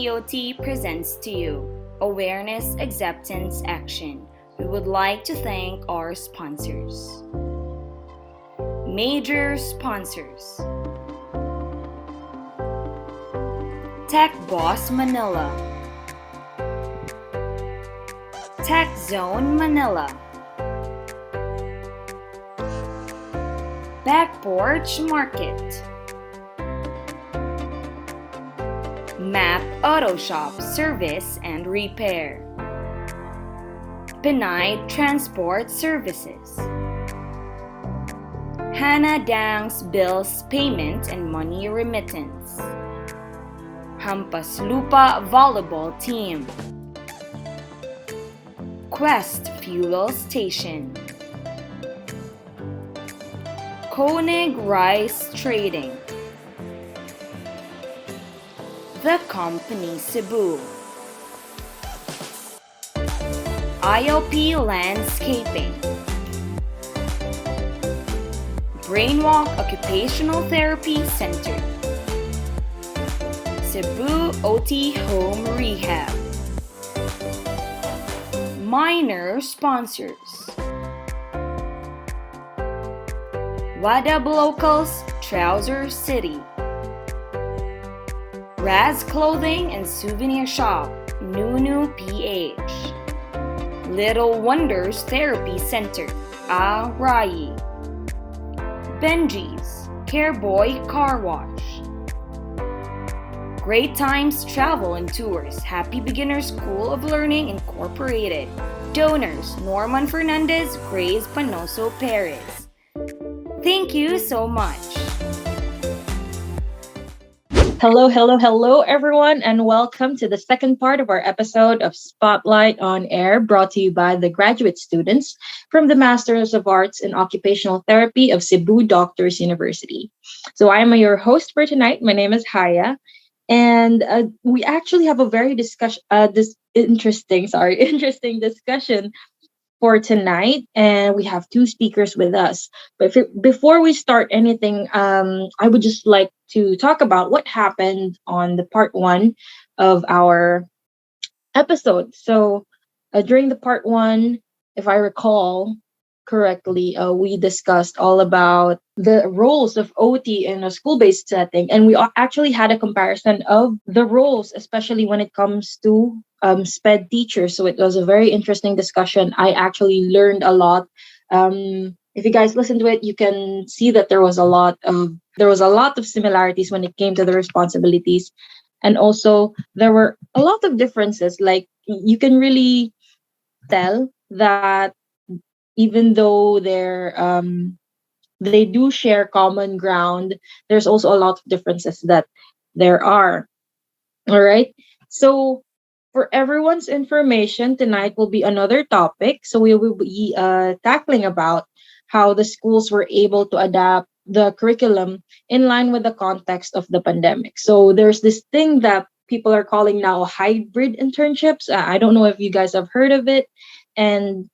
POT presents to you Awareness Acceptance Action. We would like to thank our sponsors. Major sponsors: Tech Boss Manila, Tech Zone Manila, Back Porch Market, Map Auto Shop Service and Repair, Pinay Transport Services, Hannah Dang's Bills Payment and Money Remittance, Hampas Lupa Volleyball Team, Quest Fuel Station, Koenig Rice Trading, The Company Cebu, IOP Landscaping, Brainwalk Occupational Therapy Center, Cebu OT Home Rehab. Minor sponsors: Wadab Locals Trouser City, Raz Clothing and Souvenir Shop, Nunu PH, Little Wonders Therapy Center, Rai, Benji's Careboy Car Wash, Great Times Travel and Tours, Happy Beginner School of Learning Incorporated. Donors: Norman Fernandez, Grace Panoso Perez. Thank you so much. Hello, everyone, and welcome to the second part of our episode of Spotlight on Air, brought to you by the graduate students from the Masters of Arts in Occupational Therapy of Cebu Doctors University. So I am your host for tonight. My name is Haya, and we actually have a very interesting discussion for tonight, and we have two speakers with us. But before we start anything, I would just like to talk about what happened on the part one of our episode. So during the part one, if I recall correctly, we discussed all about the roles of OT in a school-based setting, and we actually had a comparison of the roles, especially when it comes to SPED teachers. So it was a very interesting discussion. I actually learned a lot. If you guys listen to it, you can see that there was a lot of similarities when it came to the responsibilities, and also there were a lot of differences. Like, you can really tell that even though they do share common ground, there's also a lot of differences that there are. All right. So for everyone's information, tonight will be another topic. So we will be tackling about how the schools were able to adapt the curriculum in line with the context of the pandemic. So there's this thing that people are calling now hybrid internships. I don't know if you guys have heard of it. And,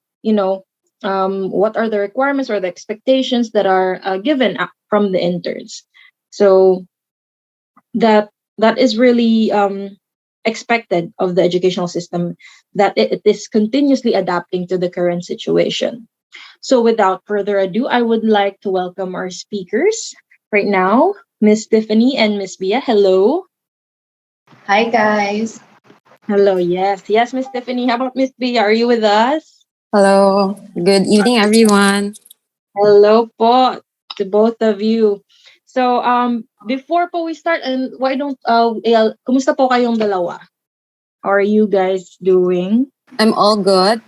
what are the requirements or the expectations that are given from the interns. So that is really expected of the educational system, that it is continuously adapting to the current situation. So without further ado, I would like to welcome our speakers right now, Miss Tiffany and Miss Bia. Hello. Hi, guys. Hello. Yes, Miss Tiffany. How about Miss Bia? Are you with us? Hello. Good evening, everyone. Hello po to both of you. So before po we start, and why don't kumusta po kayong dalawa? How are you guys doing? I'm all good.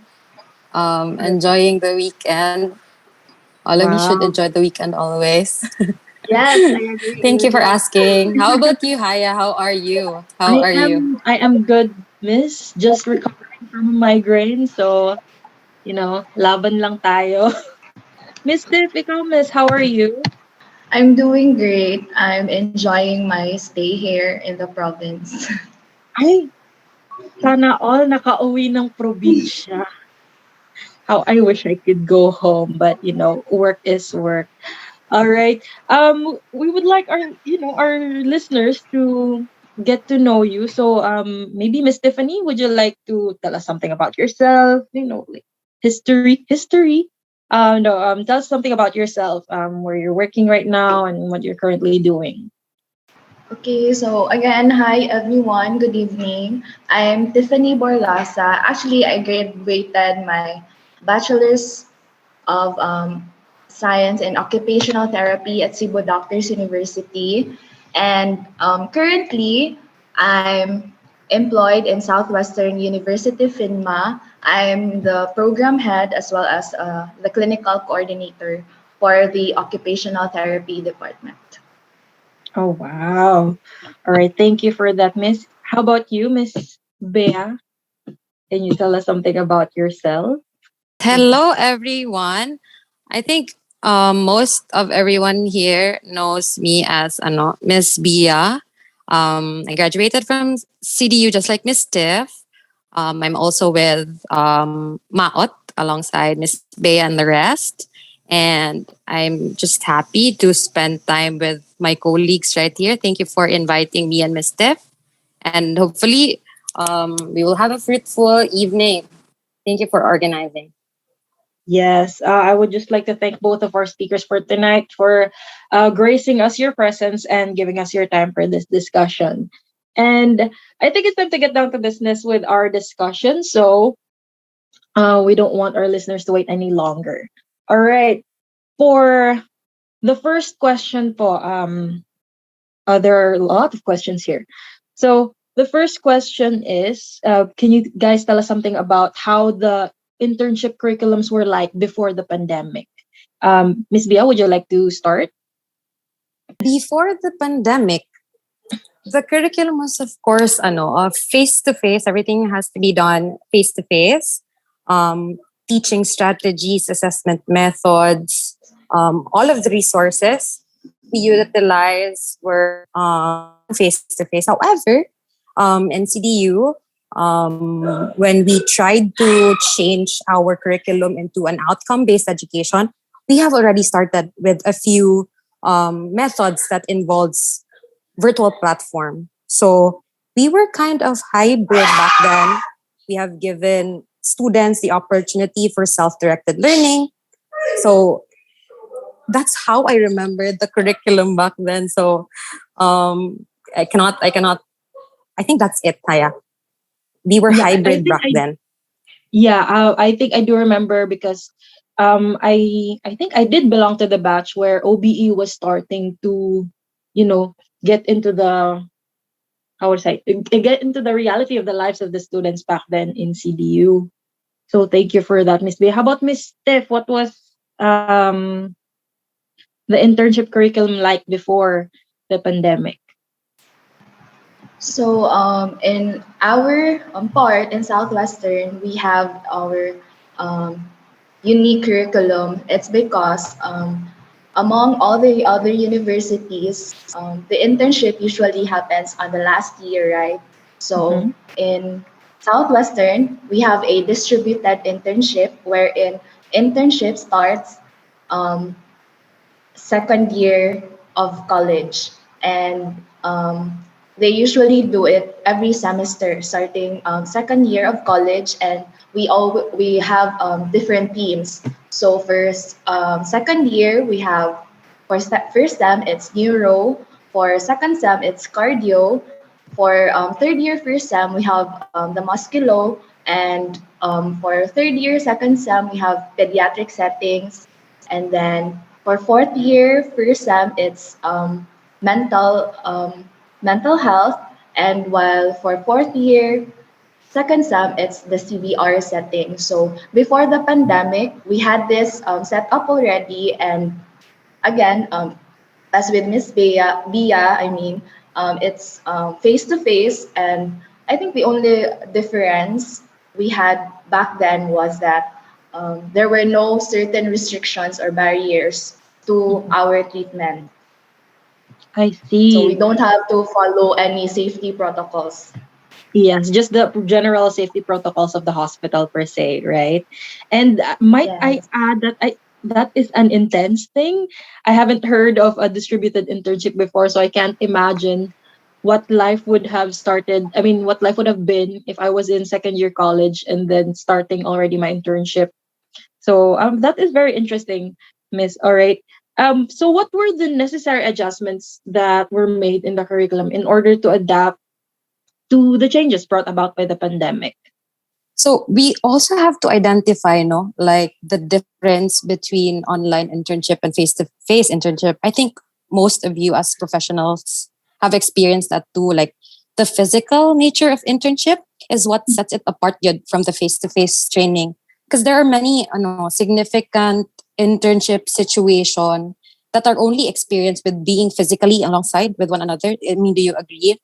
Enjoying the weekend. All of you should Wow. enjoy the weekend always. Yes, I agree. Thank you for asking. How about you, Haya? How are you? I am good, miss. Just recovering from a migraine, so laban lang tayo. Miss Tiff, ikaw, miss, how are you? I'm doing great. I'm enjoying my stay here in the province. Ay, sana all nakauwi ng probinsya. How I wish I could go home, but work is work. All right. We would like our listeners to get to know you. So maybe Miss Tiffany, would you like to tell us something about yourself? Like history. No, tell us something about yourself. Where you're working right now and what you're currently doing. Okay, so again, hi everyone. Good evening. I'm Tiffany Borlasa. Actually, I graduated my bachelor's of science in occupational therapy at Cebu Doctors University, and currently I'm employed in Southwestern University FINMA. I'm the program head as well as the clinical coordinator for the occupational therapy department. Oh wow! All right, thank you for that, Miss. How about you, Miss Bea? Can you tell us something about yourself? Hello, everyone. I think most of everyone here knows me as ano, Miss Bia. I graduated from CDU just like Miss Tiff. I'm also with Maot alongside Miss Bea and the rest. And I'm just happy to spend time with my colleagues right here. Thank you for inviting me and Miss Tiff. And hopefully, we will have a fruitful evening. Thank you for organizing. Yes, I would just like to thank both of our speakers for tonight for gracing us your presence and giving us your time for this discussion. And I think it's time to get down to business with our discussion. So we don't want our listeners to wait any longer. All right. For the first question po, there are a lot of questions here. So the first question is, can you guys tell us something about how the internship curriculums were like before the pandemic? Miss Bia, would you like to start? Before the pandemic, the curriculum was, of course, face to face. Everything has to be done face to face. Teaching strategies, assessment methods, all of the resources we utilize were face to face. However, in CDU, when we tried to change our curriculum into an outcome based education, we have already started with a few methods that involves virtual platform. So we were kind of hybrid back then. We have given students the opportunity for self-directed learning. So that's how I remember the curriculum back then. So I think that's it, Taya. We were Yeah, I hybrid think back then. I think I do remember because I think I did belong to the batch where OBE was starting to, you know, get into the how would I say get into the reality of the lives of the students back then in CDU. So thank you for that, Miss B. How about Miss Steph? What was um the internship curriculum like before the pandemic? So in our part in Southwestern, we have our um, unique curriculum. It's because among all the other universities, the internship usually happens on the last year, right? So Mm-hmm. in Southwestern, we have a distributed internship wherein internship starts um, second year of college, and they usually do it every semester starting second year of college, and we have different teams. So first second year we have for first sem it's neuro, for second sem it's cardio, for third year first sem we have the musculo, and for third year second sem we have pediatric settings, and then for fourth year, first sem, it's mental health, and while for fourth year, second sem, it's the CVR setting. So before the pandemic, we had this set up already, and again, as with Miss Bia, I mean, it's face to face, and I think the only difference we had back then was that there were no certain restrictions or barriers to Mm-hmm. our treatment. I So we see. don't have to follow any safety protocols. Yes, just the general safety protocols of the hospital per se, right? And might I Yes. add that I that is an intense thing. I haven't heard of a distributed internship before, so I can't imagine what life would have started. I mean, what life would have been if I was in second year college and then starting already my internship. So that is very interesting, Miss. All right. So what were the necessary adjustments that were made in the curriculum in order to adapt to the changes brought about by the pandemic? So we also have to identify, like the difference between online internship and face-to-face internship. I think most of you as professionals have experienced that too. Like the physical nature of internship is what sets it apart yun from the face-to-face training. Because there are many significant internship situation that are only experienced with being physically alongside with one another. I mean, do you agree?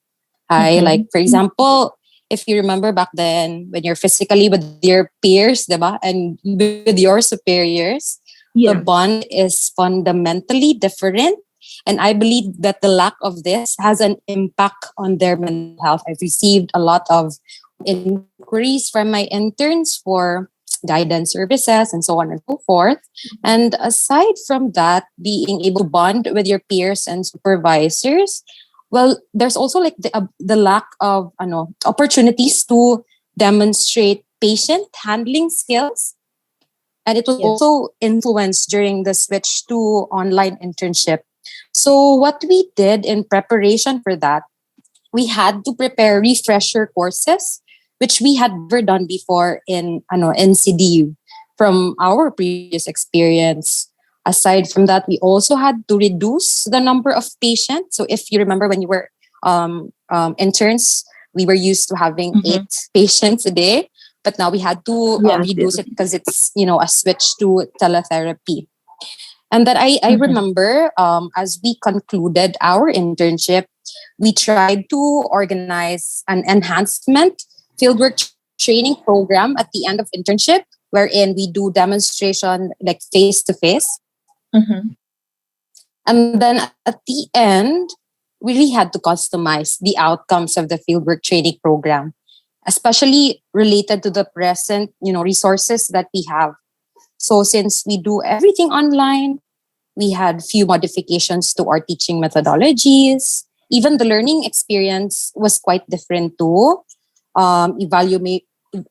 Hi, like Mm-hmm. for example, if you remember back then when you're physically with your peers, diba, and with your superiors, the Yeah. bond is fundamentally different. And I believe that the lack of this has an impact on their mental health. I've received a lot of inquiries from my interns for guidance services and so on and so forth. And aside from that, being able to bond with your peers and supervisors, well, there's also like the lack of opportunities to demonstrate patient handling skills, and it was Yes. also influenced during the switch to online internship. So what we did in preparation for that, we had to prepare refresher courses, which we had never done before in NCDU from our previous experience. Aside from that, we also had to reduce the number of patients. So if you remember when you were interns, we were used to having Mm-hmm. 8 patients a day, but now we had to Yes. reduce Yes. it because it's a switch to teletherapy. And that I Mm-hmm. remember as we concluded our internship, we tried to organize an enhancement fieldwork training program at the end of internship, wherein we do demonstration like face to face. Mm-hmm. And then at the end, we really had to customize the outcomes of the fieldwork training program, especially related to the present, resources that we have. So since we do everything online, we had few modifications to our teaching methodologies. Even the learning experience was quite different too.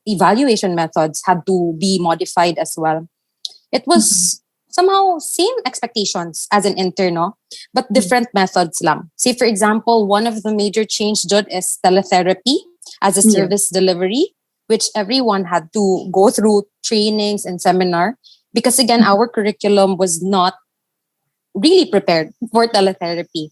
Evaluation methods had to be modified as well. It Mm-hmm. was somehow same expectations as an intern, no? But Yes. different methods lang. Say for example, one of the major change Jud is teletherapy as a Yeah. service delivery, which everyone had to go through trainings and seminar because again our curriculum was not really prepared for teletherapy.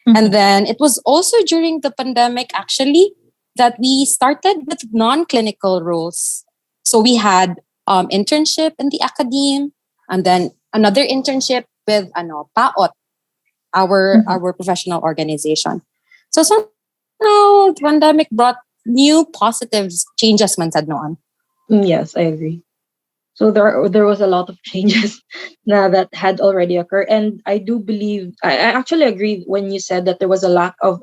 And Mm-hmm. then it was also during the pandemic, actually, that we started with non clinical roles. So we had internship in the academe, and then another internship with PAOT, Mm-hmm. our professional organization. So somehow the pandemic brought new positive changes man sad noon. Yes, I agree. So there was a lot of changes now that had already occurred, and I do believe I actually agree when you said that there was a lack of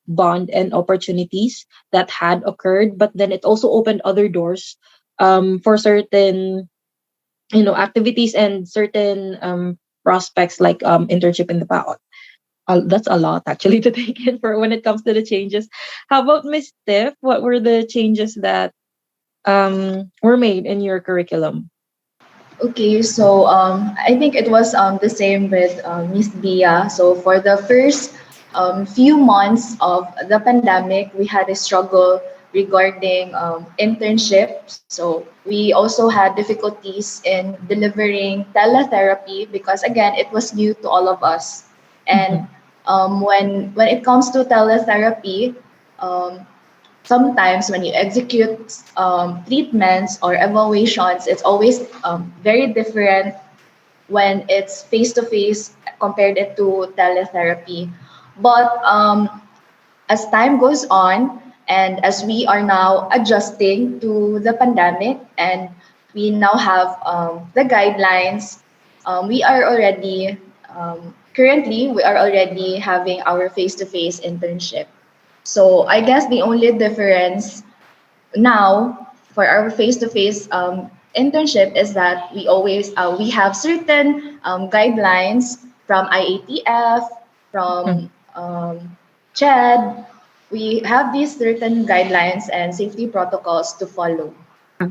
bond and opportunities that had occurred, but then it also opened other doors for certain activities and certain prospects like internship in the PAOT. That's a lot actually to take in for when it comes to the changes. How about Miss Tiff? What were the changes that were made in your curriculum? Okay, so I think it was the same with Miss Dia. So for the first few months of the pandemic, we had a struggle regarding internship. So we also had difficulties in delivering teletherapy because again, it was new to all of us. And Mm-hmm. when it comes to teletherapy, um, sometimes when you execute treatments or evaluations, it's always very different when it's face to face compared it to teletherapy. But as time goes on, and as we are now adjusting to the pandemic, and we now have the guidelines, we are already currently we are already having our face to face internship. So I guess the only difference now for our face-to-face internship is that we have certain guidelines from IATF, Mm-hmm. from CHED, we have these certain guidelines and safety protocols to follow.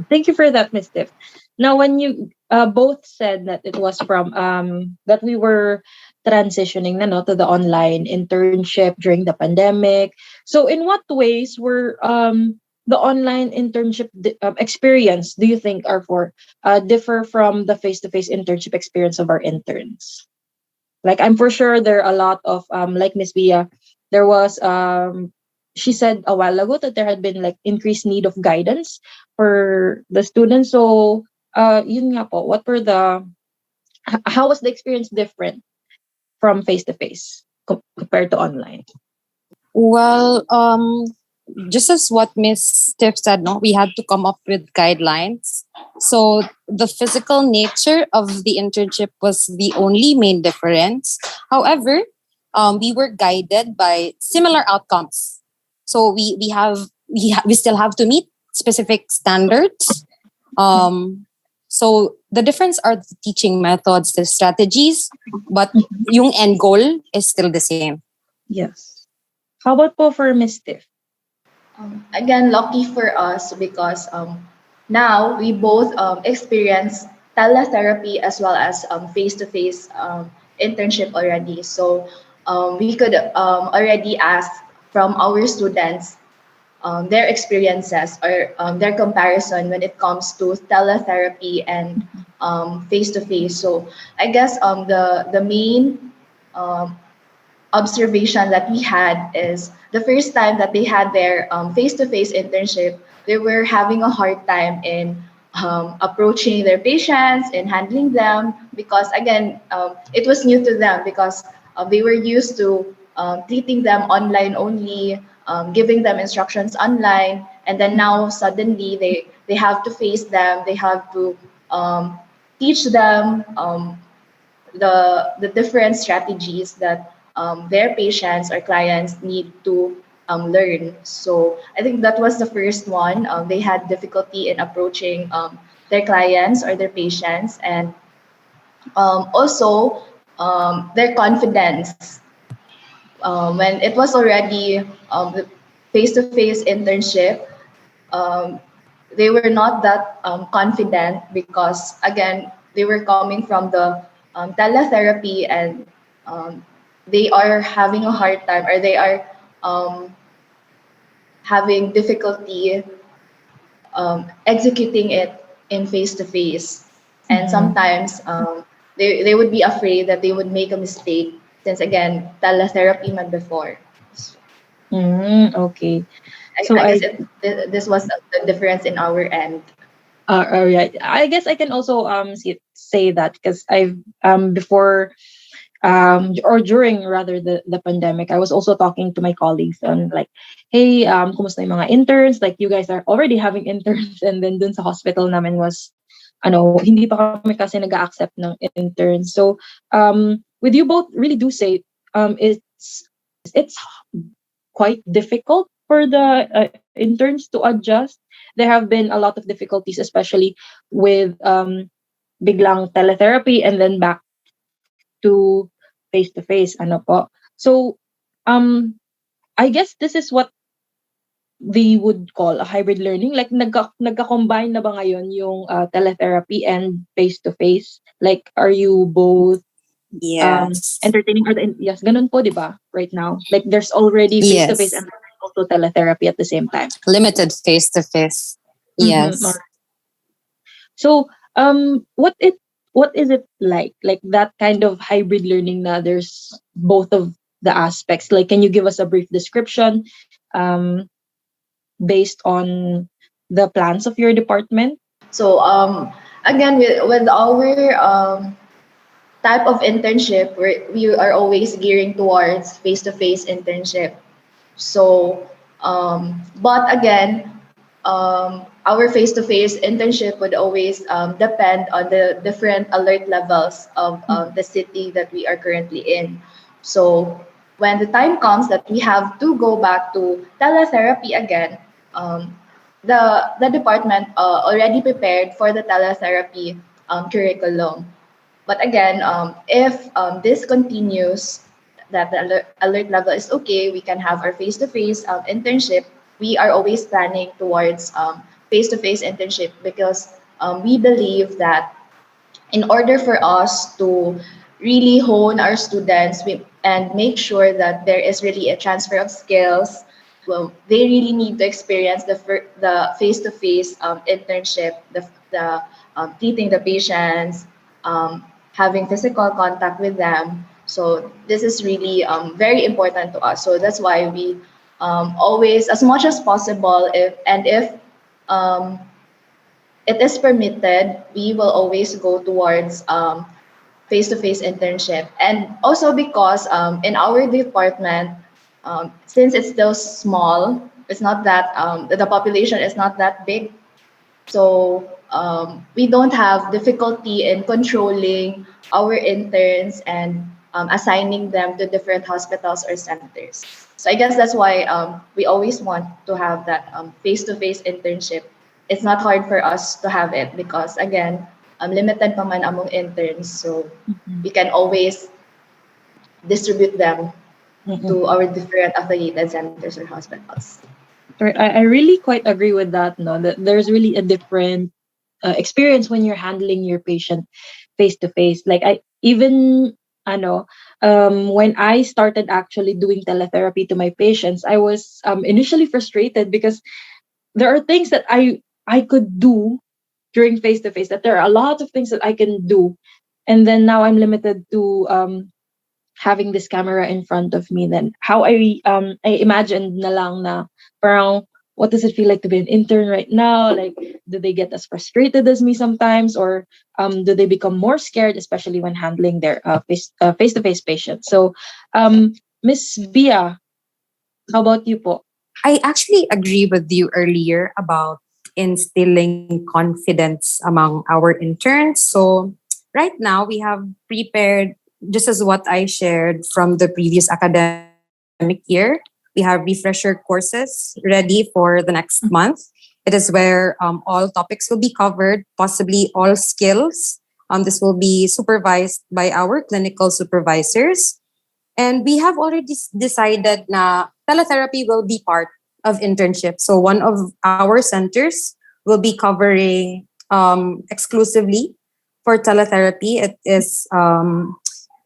Thank you for that, Miss Tiff. Now, when you both said that it was from that we were transitioning na, no, to the online internship during the pandemic. So, in what ways were the online internship experience do you think are for differ from the face-to-face internship experience of our interns? Like, I'm for sure there are a lot of like Miss Bia, there was she said a while ago that there had been like increased need of guidance for the students. So yun nga po, what were the how was the experience different from face to face compared to online? Well, just as what Miss Tiff said, no, we had to come up with guidelines. So the physical nature of the internship was the only main difference. However, we were guided by similar outcomes. So we still have to meet specific standards. So the difference are the teaching methods, the strategies, but yung end goal is still the same. Yes. How about po for Miss Tiff? Again, lucky for us because now we both experience teletherapy as well as face-to-face internship already. So we could already ask from our students their experiences or their comparison when it comes to teletherapy and face-to-face. So I guess the main um, observation that we had is the first time that they had their face-to-face internship, they were having a hard time in approaching their patients and handling them because again, it was new to them because they were used to treating them online only, giving them instructions online, and then now suddenly they have to face them, they have to teach them the different strategies that their patients or clients need to learn. So I think that was the first one. They had difficulty in approaching their clients or their patients, and also their confidence. When it was already the face-to-face internship, um, they were not that confident because again they were coming from the teletherapy and um, they are having a hard time or they are um, having difficulty executing it in face to face, and Mhm. sometimes they would be afraid that they would make a mistake since again teletherapy man before. So Okay. So I guess I this was the difference in our end. all right. I guess I can also say that because I've before or during rather the pandemic, I was also talking to my colleagues on like, hey, kumusta yung mga interns? Like you guys are already having interns, and then dun sa hospital namin was ano, hindi pa kami kasi nag-accept ng interns. So with you both really do say it's quite difficult for the interns to adjust. There have been a lot of difficulties, especially with biglang teletherapy and then back to face to face. Ano po? So I guess this is what they would call a hybrid learning. Like nagka-combine na ba ngayon yung teletherapy and face to face? Like are you both Yes. entertaining or yes, ganun po, 'di ba? Right now. Like there's already face to face Yes. and there's also teletherapy at the same time. Limited face to face. Mm-hmm. Yes. So, what is it like? Like that kind of hybrid learning na there's both of the aspects. Like, can you give us a brief description, um, based on the plans of your department? So again with our type of internship, we are always gearing towards face-to-face internship. So, but again, our face-to-face internship would always depend on the different alert levels of the city that we are currently in. So, when the time comes that we have to go back to teletherapy again, um, the department already prepared for the teletherapy curriculum. But again, if this continues, that the alert level is okay, we can have our face-to-face internship. We are always planning towards face-to-face internship because we believe that in order for us to really hone our students and make sure that there is really a transfer of skills, well, they really need to experience the face-to-face internship, the treating the patients, having physical contact with them. So this is really very important to us. So that's why we always, as much as possible, if um, it is permitted, we will always go towards face-to-face internship. And also because in our department, since it's still small, it's not that the population is not that big, so we don't have difficulty in controlling our interns and assigning them to different hospitals or centers. So I guess that's why we always want to have that face-to-face internship. It's not hard for us to have it because again, limited pa man among interns, so Mhm. we can always distribute them Mhm. to our different affiliated centers or hospitals. Right. I really quite agree with that. No, that there's really a different experience when you're handling your patient face to face. Like I even I know when I started actually doing teletherapy to my patients, I was initially frustrated because there are things that I could do during face to face. That there are a lot of things that I can do, and then now I'm limited to having this camera in front of me. Then how I imagined na lang na parang what does it feel like to be an intern right now? Like, do they get as frustrated as me sometimes, or do they become more scared, especially when handling their face to face patients? So, Miss Bia, how about you po? I actually agree with you earlier about instilling confidence among our interns. So, right now, we have prepared, just as what I shared from the previous academic year, we have refresher courses ready for the next month. It is where all topics will be covered, possibly all skills. This will be supervised by our clinical supervisors. And we have already decided na teletherapy will be part of internship. So one of our centers will be covering exclusively for teletherapy. It is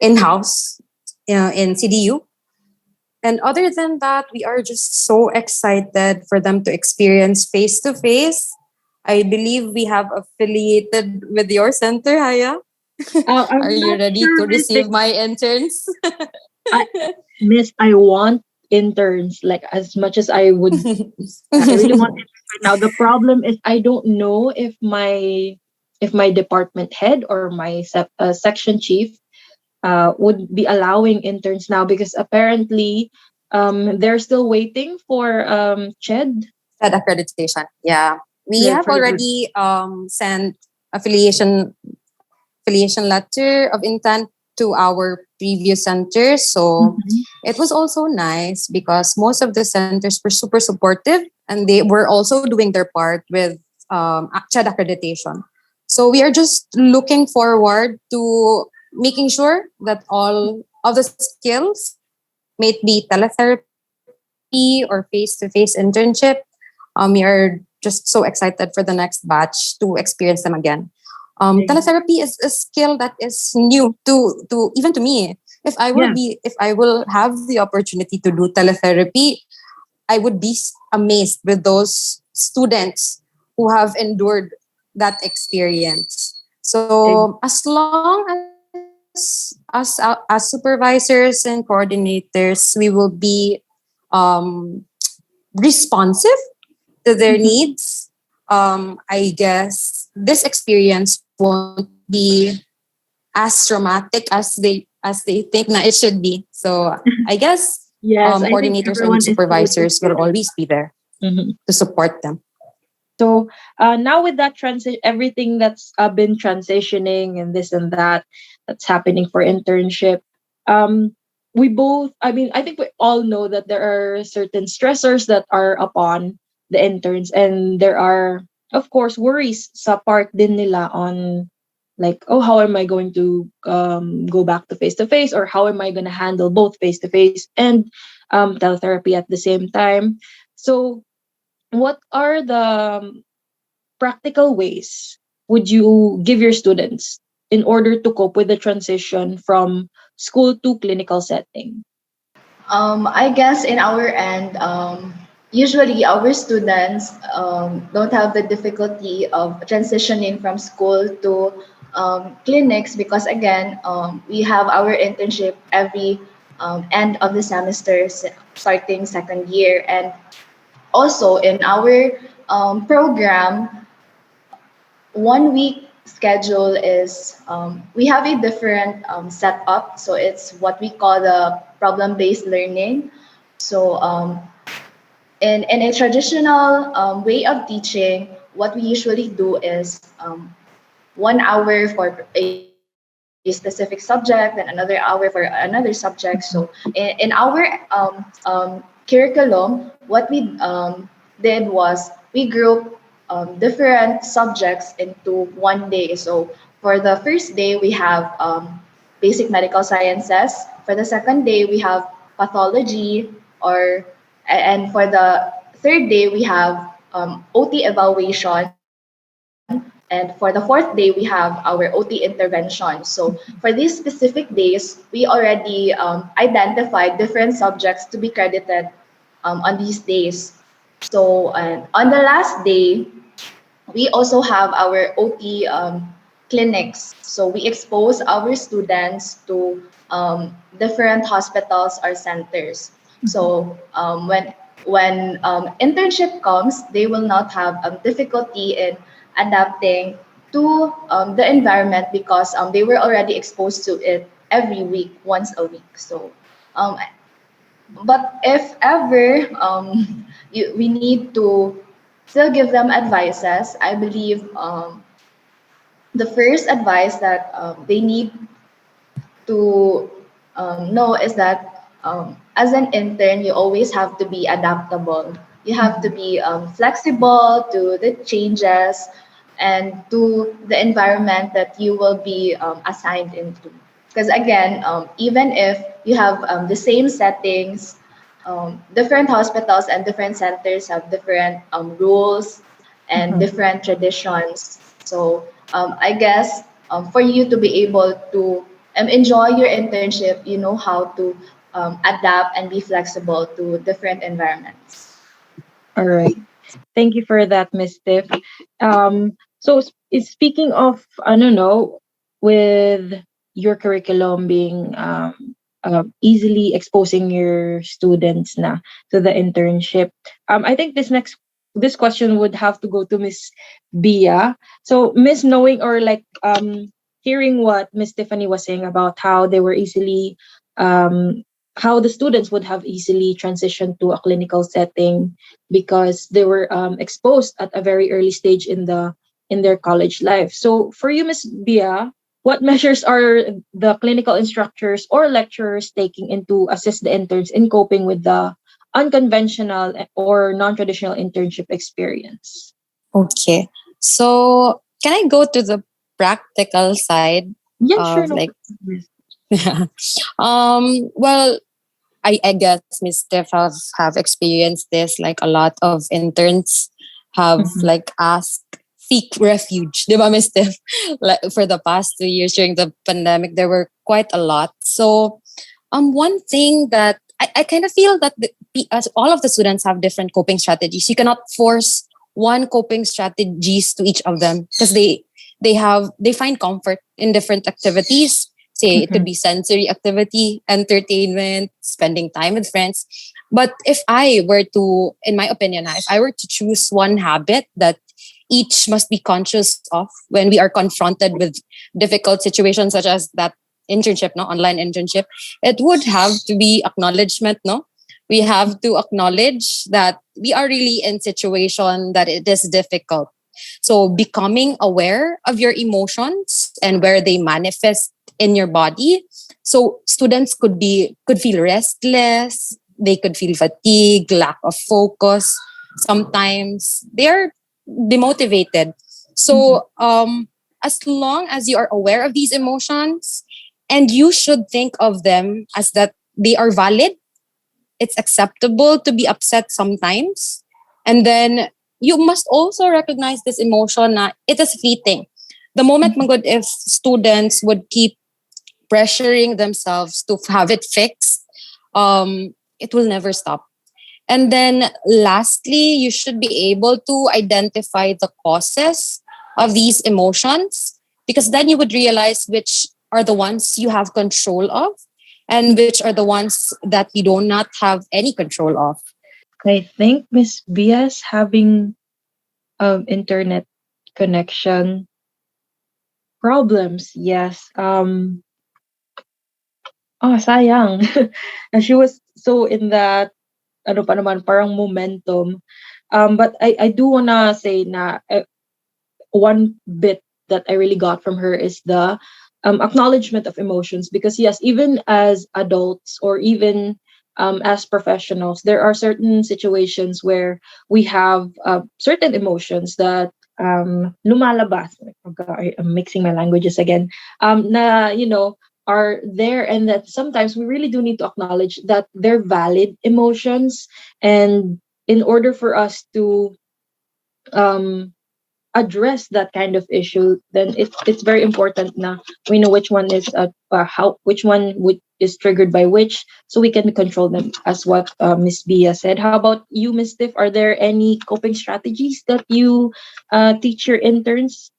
in-house in CDU. And other than that, we are just so excited for them to experience face to face. I believe we have affiliated with your center, Haya. Are I'm you not ready sure, to receive my interns? I, Miss, I want interns like as much as I would. I really want interns right now. The problem is I don't know if my department head or my section chief would be allowing interns now because apparently they're still waiting for CHED. Said accreditation. Yeah. We Yeah, have for the already sent affiliation affiliation letter of intent to our previous centers. So Mhm. it was also nice because most of the centers were super supportive and they were also doing their part with CHED accreditation. So we are just looking forward to making sure that all of the skills, may it be teletherapy or face-to-face internship, we are just so excited for the next batch to experience them again. Ex- Teletherapy is a skill that is new to even to me. Yeah. If I will have the opportunity to do teletherapy, I would be amazed with those students who have endured that experience. ex- So as long as supervisors and coordinators, we will be um, responsive to their Mhm. needs. I guess this experience won't be as traumatic as they think na it should be. So I guess Yes, I think coordinators and everyone is so looking supervisors will forward. always be there Mhm. to support them. So now with that transition, everything that's been transitioning and this and that that's happening for internship, um, we both. I mean, I think we all know that there are certain stressors that are upon the interns, and there are, of course, worries sa part din nila on like, oh, how am I going to go back to face, or how am I going to handle both face to face and teletherapy at the same time. So what are the practical ways would you give your students in order to cope with the transition from school to clinical setting? I guess in our end, usually our students don't have the difficulty of transitioning from school to clinics because again, we have our internship every end of the semester, starting second year, and also in our program, 1 week schedule is we have a different setup. So it's what we call the problem-based learning. So in a traditional way of teaching, what we usually do is 1 hour for a specific subject, then another hour for another subject. So in our curriculum, what we did was we grouped different subjects into 1 day. So for the first day, we have basic medical sciences. For the second day, we have pathology, or and for the third day, we have OT evaluation, and for the fourth day, we have our OT intervention. So for these specific days, we already identified different subjects to be credited on these days. So on the last day, we also have our OT clinics. So we expose our students to different hospitals or centers. So when internship comes, they will not have difficulty in adapting to the environment because they were already exposed to it every week, once a week. So um, but if ever we need to still give them advices, I believe the first advice that they need to know is that as an intern, you always have to be adaptable. You have to be flexible to the changes and to the environment that you will be assigned into. Because again, even if you have the same settings, different hospitals and different centers have different rules and Mhm. different traditions. So I guess for you to be able to enjoy your internship, you know how to adapt and be flexible to different environments. All right. Thank you for that, Miss Tiff. So speaking of, I don't know, with your curriculum being easily exposing your students na to the internship, I think this question would have to go to Miss Bia. So Miss, knowing or like hearing what Miss Tiffany was saying about how they were easily um how the students would have easily transitioned to a clinical setting because they were exposed at a very early stage in their college life. So for you, Miss Bia, what measures are the clinical instructors or lecturers taking into assist the interns in coping with the unconventional or non-traditional internship experience? Okay. So can I go to the practical side Yeah, sure, of no like problem. well, I guess Miss Steph have experienced this, like a lot of interns have Mhm. like asked seek refuge, di ba, Miss Steph? Like for the past 2 years during the pandemic, there were quite a lot. So one thing that I kind of feel that as all of the students have different coping strategies. You cannot force one coping strategies to each of them because they find comfort in different activities. Say it could Mhm. be sensory activity, entertainment, spending time with friends. But if I were to, in my opinion, if I were to choose one habit that each must be conscious of when we are confronted with difficult situations such as that internship, no, online internship, it would have to be acknowledgement, no. We have to acknowledge that we are really in situation that it is difficult. So becoming aware of your emotions and where they manifest in your body. So students could feel restless, they could feel fatigue, lack of focus. Sometimes they are demotivated. Mhm. So as long as you are aware of these emotions and you should think of them as that they are valid, it's acceptable to be upset sometimes. And then you must also recognize this emotion na it is fleeting. The moment Mhm. magod if students would keep pressuring themselves to have it fixed, it will never stop. And then lastly, you should be able to identify the causes of these emotions, because then you would realize which are the ones you have control of and which are the ones that you do not have any control of. I think Miss Bia's having internet connection problems. Yes. Oh, sayang. And she was so in that ano pa naman parang momentum. But I do wanna say na one bit that I really got from her is the acknowledgement of emotions. Because yes, even as adults or even as professionals, there are certain situations where we have certain emotions that lumalabas. Oh God, I'm mixing my languages again. Na are there, and that sometimes we really do need to acknowledge that they're valid emotions, and in order for us to um address that kind of issue, then it's very important na we know which one is how which one is triggered by which, so we can control them, as what Miss Bia said. How about you, Miss Tiff? Are there any coping strategies that you teach your interns,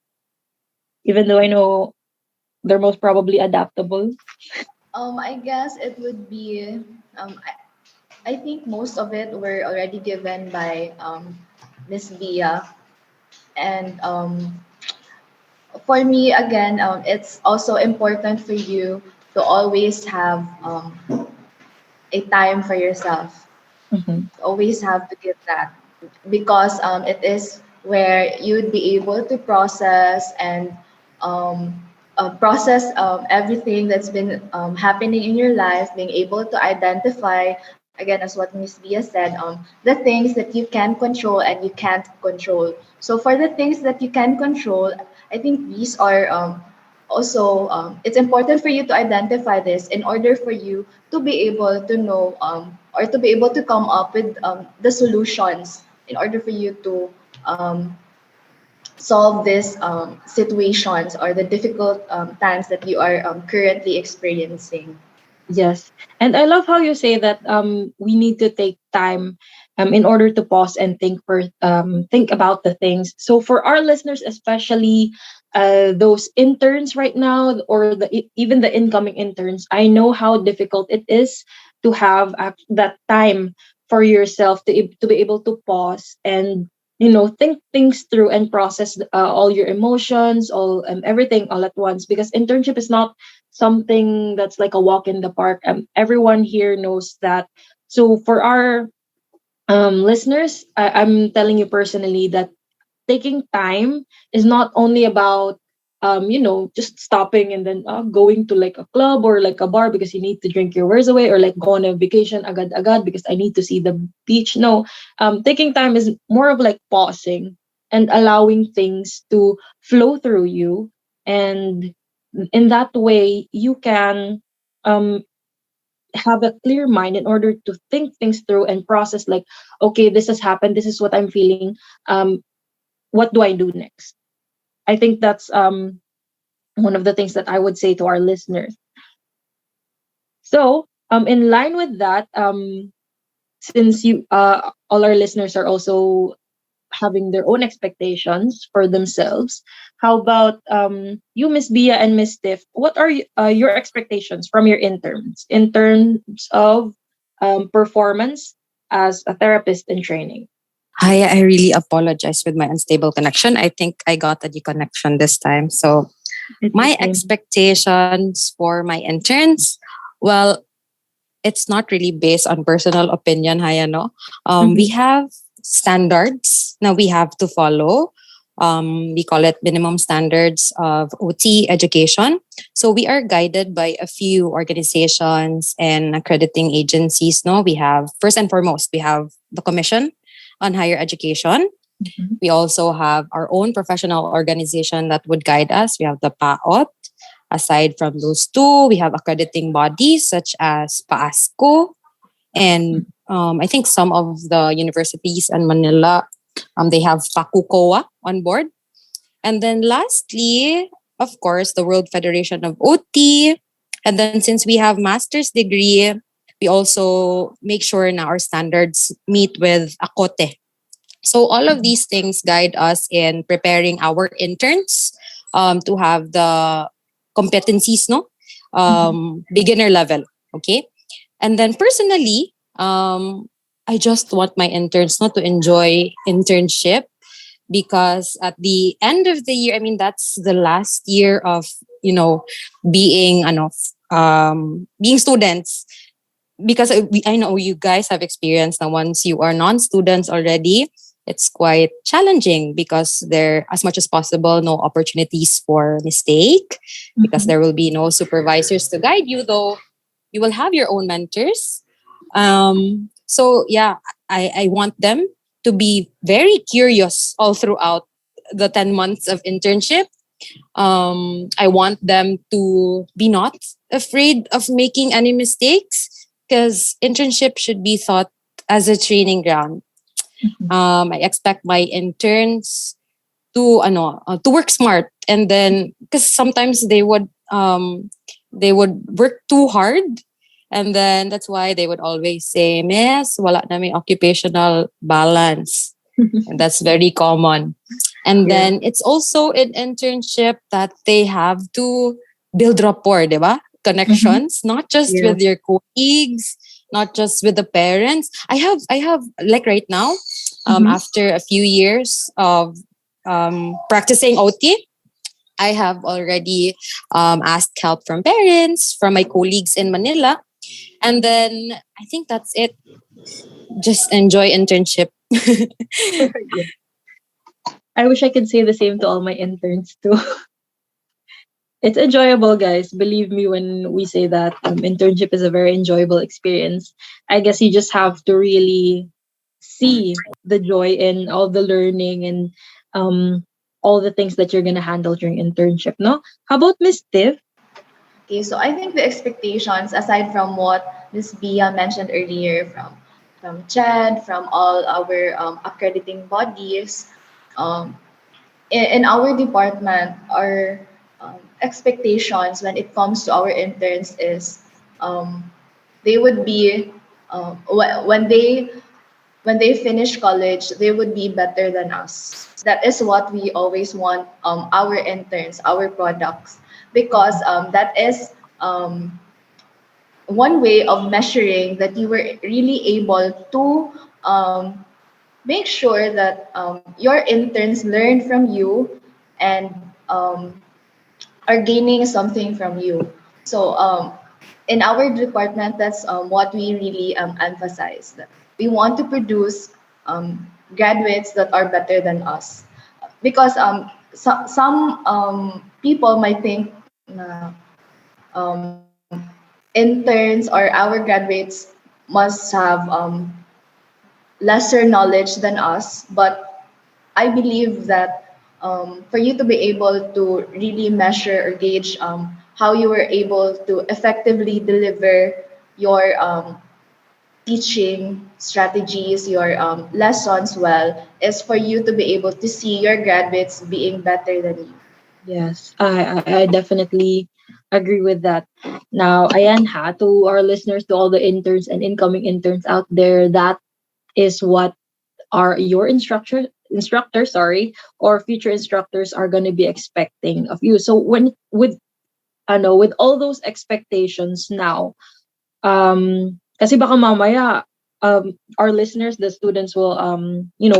even though I know they're most probably adaptable? I guess it would be, I think most of it were already given by Miss Bia. And for me, again, it's also important for you to always have a time for yourself. Mm-hmm. Always have to give that, because it is where you'd be able to process and um, process everything that's been happening in your life, being able to identify, again, as what Miss Bia said, the things that you can control and you can't control. So for the things that you can control, I think these are also, it's important for you to identify this in order for you to be able to know, or to be able to come up with the solutions in order for you to solve these situations or the difficult times that you are currently experiencing. Yes. And I love how you say that we need to take time in order to pause and think about the things. So for our listeners, especially those interns right now, or even the incoming interns, I know how difficult it is to have that time for yourself to be able to pause and think things through and process all your emotions, all everything all at once, because internship is not something that's like a walk in the park. Everyone here knows that. So for our listeners, I'm telling you personally that taking time is not only about just stopping and then going to like a club or like a bar because you need to drink your worries away, or like go on a vacation agad agad because I need to see the beach. No, taking time is more of like pausing and allowing things to flow through you, and in that way you can um have a clear mind in order to think things through and process, like, okay, this has happened, this is what I'm feeling, what do I do next? I think that's one of the things that I would say to our listeners. So, in line with that, since you all our listeners are also having their own expectations for themselves, how about you, Miss Bia and Miss Tiff? What are your expectations from your interns in terms of performance as a therapist in training? Hi, I really apologize with my unstable connection. I think I got a connection this time. So It's my okay. expectations for my interns, well, it's not really based on personal opinion, Hayano. We Mm-hmm. have standards now we have to follow. We call it minimum standards of OT education. So we are guided by a few organizations and accrediting agencies. No, we have first and foremost we have the Commission on Higher Education. Mhm. We also have our own professional organization that would guide us. We have the PAOT. Aside from those two, we have accrediting bodies such as PASCO, and I think some of the universities in Manila, they have PAKUKOA on board. And then lastly, of course, the World Federation of OT. And then since we have master's degree, we also make sure na our standards meet with ACOTE. So all of these things guide us in preparing our interns to have the competencies, no, Mhm. beginner level. Okay, and then personally, I just want my interns not to enjoy internship, because at the end of the year, I mean, that's the last year of, you know, being being students. Because I know you guys have experienced that once you are non-students already, it's quite challenging because there, as much as possible, no opportunities for mistake, because Mhm. there will be no supervisors to guide you, though you will have your own mentors. So yeah, I want them to be very curious all throughout the 10 months of internship. I want them to be not afraid of making any mistakes, because internship should be thought as a training ground. Mhm. I expect my interns to to work smart, and then because sometimes they would work too hard, and then that's why they would always say, "Miss, wala na may occupational balance." And that's very common. And Yeah. then it's also an internship that they have to build rapport, di ba? Mhm. Connections, not just with Yes. your colleagues, not just with the parents. I have like right now, Mhm. after a few years of practicing OT, I have already asked help from parents, from my colleagues in Manila. And then I think that's it. Just enjoy internship. Yeah. I wish I could say the same to all my interns too. It's enjoyable, guys. Believe me when we say that internship is a very enjoyable experience. I guess you just have to really see the joy in all the learning and um, all the things that you're gonna handle during internship. No, how about Miss Tiff? Okay, so I think the expectations, aside from what Ms. Bia mentioned earlier, from CHED, from all our accrediting bodies, um, in our department, our expectations when it comes to our interns is um, they would be when they finish college, they would be better than us. That is what we always want our interns, our products, because that is one way of measuring that you were really able to make sure that your interns learn from you and are gaining something from you. So in our department, that's what we really emphasize. That we want to produce graduates that are better than us, because some people might think interns or our graduates must have lesser knowledge than us, but I believe that for you to be able to really measure or gauge how you were able to effectively deliver your teaching strategies, your lessons well, is for you to be able to see your graduates being better than you. Yes, I definitely agree with that. Now, ayan ha, to our listeners, to all the interns and incoming interns out there, that is what are your instructors, sorry, or future instructors are going to be expecting of you. So when with I know with all those expectations now, kasi baka mamaya our listeners, the students will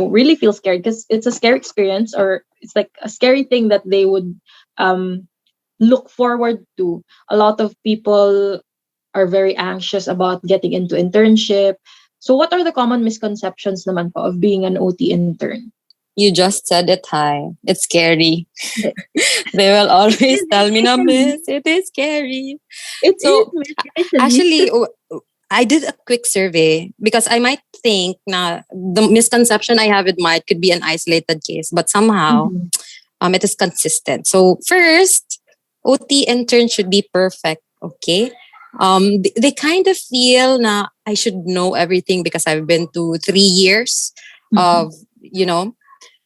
really feel scared because it's a scary experience, or it's like a scary thing that they would um look forward to. A lot of people are very anxious about getting into internship. So what are the common misconceptions naman po of being an OT intern? You just said it, hi. It's scary. It They will always is tell me, na, initially. miss, it is scary. It is So initially. actually, I did a quick survey because I might think na the misconception I have in mind could be an isolated case, but somehow Mhm. it is consistent. So first, OT intern should be perfect. Okay. They kind of feel na I should know everything because I've been to 3 years Mhm. of,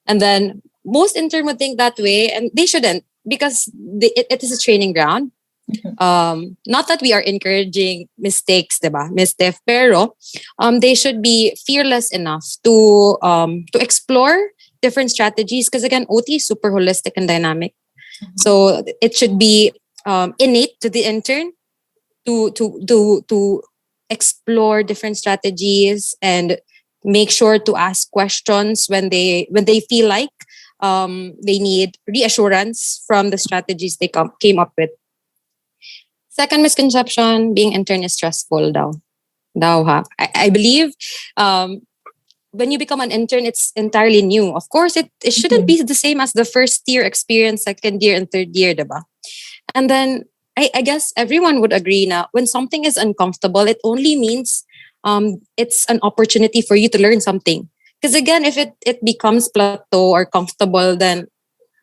and then most intern would think that way and they shouldn't because it is a training ground. Mhm. Not that we are encouraging mistakes, diba? Misstep, pero they should be fearless enough to explore different strategies because again, OT is super holistic and dynamic. Mhm. So it should be innate to the intern to explore different strategies and make sure to ask questions when they feel like they need reassurance from the strategies they came up with. Second misconception, being intern is stressful daw. Daw ha. I believe um, when you become an intern, it's entirely new. Of course, it shouldn't Mhm. be the same as the first year experience, second year, and third year, diba? And then I guess everyone would agree now when something is uncomfortable, it only means it's an opportunity for you to learn something. Because again, if it becomes plateau or comfortable, then